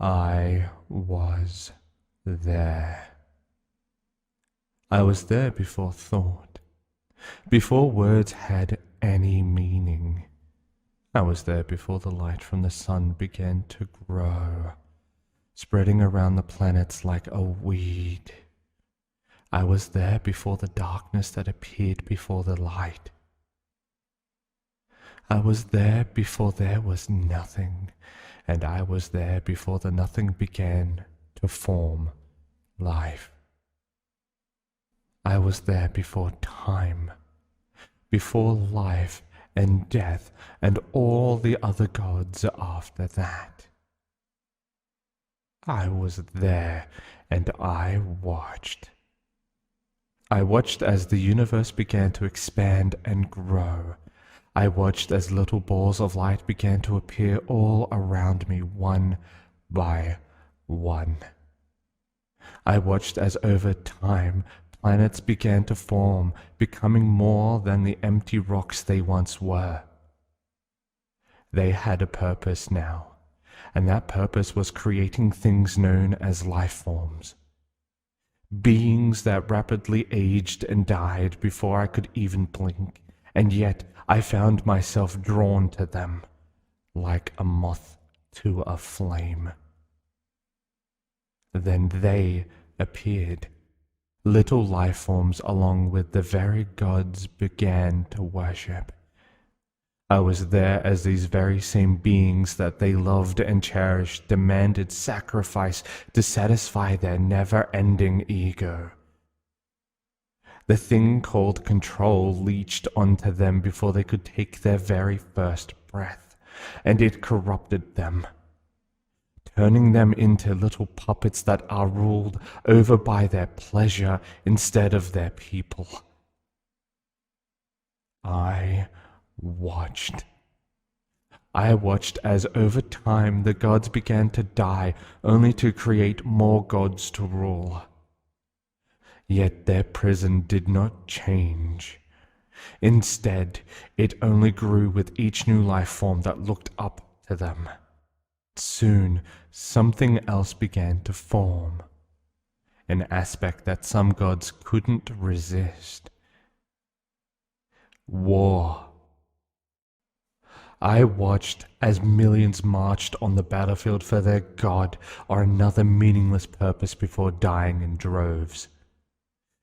I was there. I was there before thought, before words had any meaning. I was there before the light from the sun began to grow, spreading around the planets like a weed. I was there before the darkness that appeared before the light. I was there before there was nothing, and I was there before the nothing began to form life. I was there before time, before life and death and all the other gods after that. I was there and I watched. I watched as the universe began to expand and grow. I watched as little balls of light began to appear all around me, one by one. I watched as over time planets began to form, becoming more than the empty rocks they once were. They had a purpose now, and that purpose was creating things known as life forms. Beings that rapidly aged and died before I could even blink, and yet I found myself drawn to them, like a moth to a flame. Then they appeared. Little life forms along with the very gods began to worship. I was there as these very same beings that they loved and cherished demanded sacrifice to satisfy their never-ending ego. The thing called control leached onto them before they could take their very first breath, and it corrupted them, turning them into little puppets that are ruled over by their pleasure instead of their people. I watched. I watched as over time the gods began to die only to create more gods to rule. Yet their prison did not change. Instead, it only grew with each new life form that looked up to them. Soon, something else began to form, an aspect that some gods couldn't resist. War. I watched as millions marched on the battlefield for their god or another meaningless purpose before dying in droves.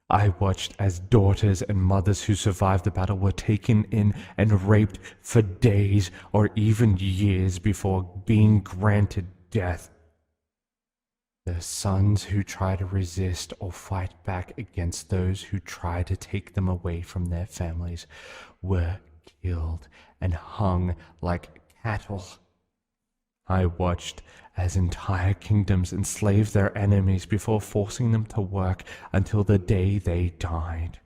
I watched as daughters and mothers who survived the battle were taken in and raped for days or even years before being granted death. The sons who try to resist or fight back against those who try to take them away from their families were killed and hung like cattle. I watched as entire kingdoms enslaved their enemies before forcing them to work until the day they died.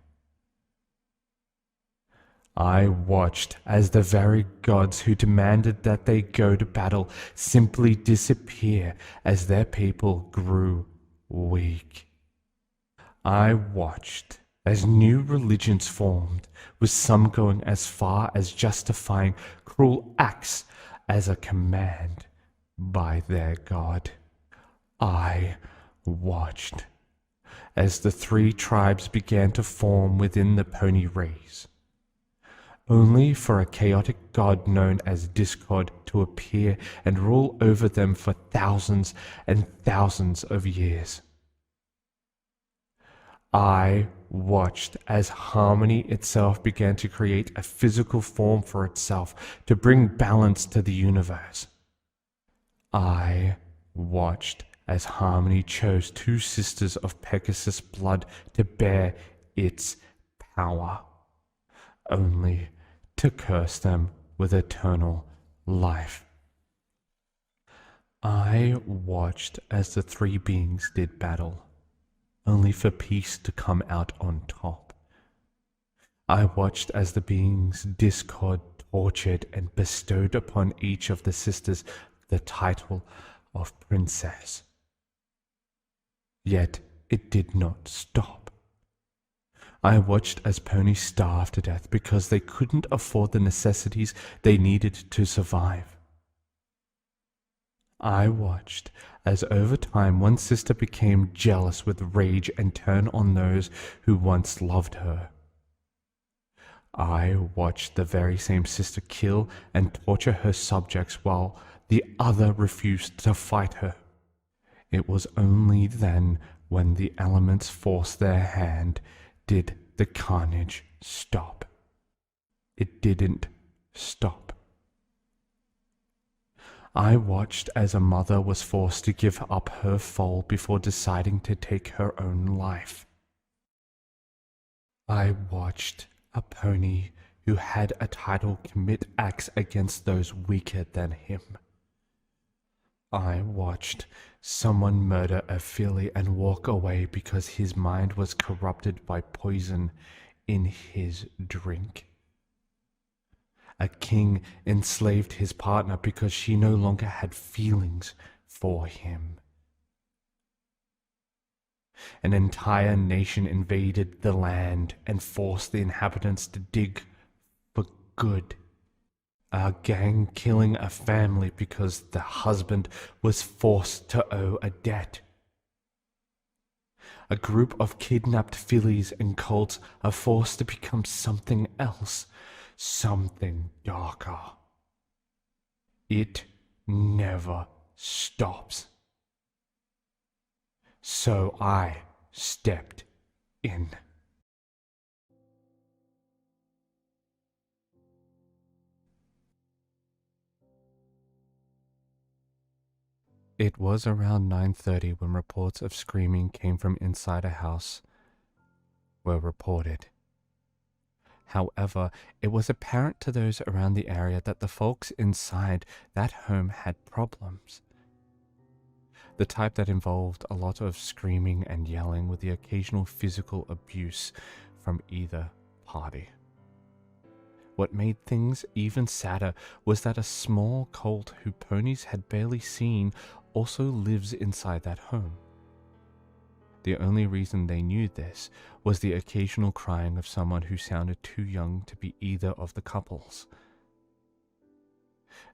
I watched as the very gods who demanded that they go to battle simply disappear as their people grew weak. I watched as new religions formed, with some going as far as justifying cruel acts as a command by their god. I watched as the three tribes began to form within the pony race, only for a chaotic god known as Discord to appear and rule over them for thousands and thousands of years. I watched as harmony itself began to create a physical form for itself to bring balance to the universe. I watched as harmony chose two sisters of Pegasus blood to bear its power, only to curse them with eternal life. I watched as the three beings did battle, only for peace to come out on top. I watched as the beings Discord tortured and bestowed upon each of the sisters the title of princess. Yet it did not stop. I watched as ponies starved to death because they couldn't afford the necessities they needed to survive. I watched as over time one sister became jealous with rage and turned on those who once loved her. I watched the very same sister kill and torture her subjects while the other refused to fight her. It was only then, when the elements forced their hand, did the carnage stop. It didn't stop. I watched as a mother was forced to give up her foal before deciding to take her own life. I watched a pony who had a title commit acts against those weaker than him. I watched someone murder a filly and walk away because his mind was corrupted by poison in his drink. A king enslaved his partner because she no longer had feelings for him. An entire nation invaded the land and forced the inhabitants to dig for good. A gang killing a family because the husband was forced to owe a debt. A group of kidnapped fillies and colts are forced to become something else, something darker. It never stops. So I stepped in. It was around 9:30 when reports of screaming came from inside a house were reported. However, it was apparent to those around the area that the folks inside that home had problems. The type that involved a lot of screaming and yelling with the occasional physical abuse from either party. What made things even sadder was that a small colt who ponies had barely seen also lives inside that home. The only reason they knew this was the occasional crying of someone who sounded too young to be either of the couples.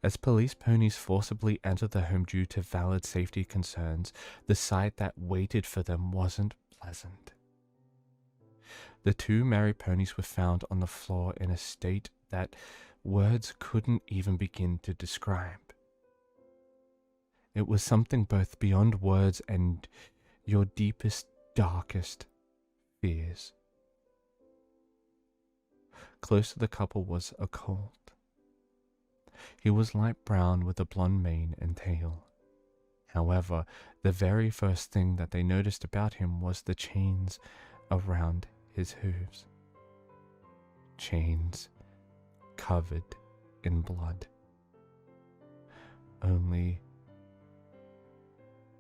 As police ponies forcibly entered the home due to valid safety concerns, the sight that waited for them wasn't pleasant. The two married ponies were found on the floor in a state that words couldn't even begin to describe. It was something both beyond words and your deepest, darkest fears. Close to the couple was a colt. He was light brown with a blonde mane and tail. However, the very first thing that they noticed about him was the chains around his hooves. Chains covered in blood. Only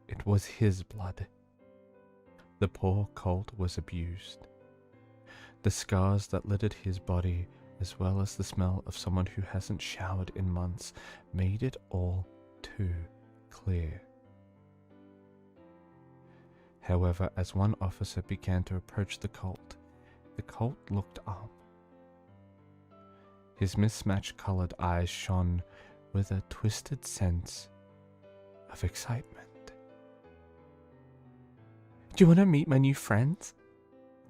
it was his blood. The poor colt was abused. The scars that littered his body, as well as the smell of someone who hasn't showered in months, made it all too clear. However, as one officer began to approach the colt looked up. His mismatched colored eyes shone with a twisted sense of excitement. "Do you want to meet my new friends?"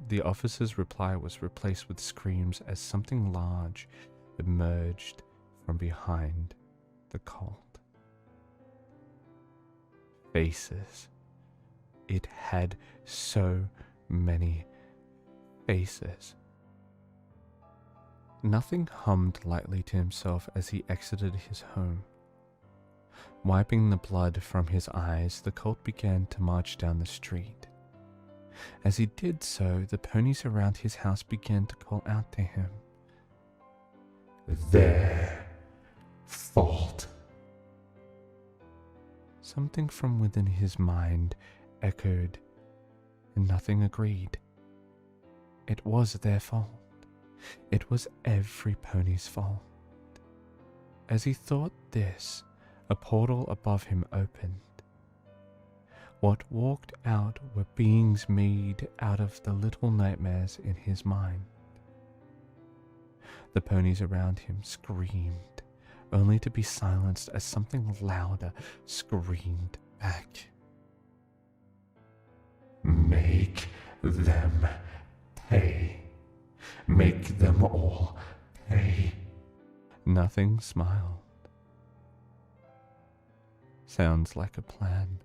The officer's reply was replaced with screams as something large emerged from behind the colt. Faces. It had so many faces. Nothing hummed lightly to himself as he exited his home. Wiping the blood from his eyes, the colt began to march down the street. As he did so, the ponies around his house began to call out to him. "Their fault." Something from within his mind echoed, and nothing agreed. It was their fault. It was every pony's fault. As he thought this, a portal above him opened. What walked out were beings made out of the little nightmares in his mind. The ponies around him screamed, only to be silenced as something louder screamed back. them pay. Make them all pay. Nothing smiled. Sounds like a plan.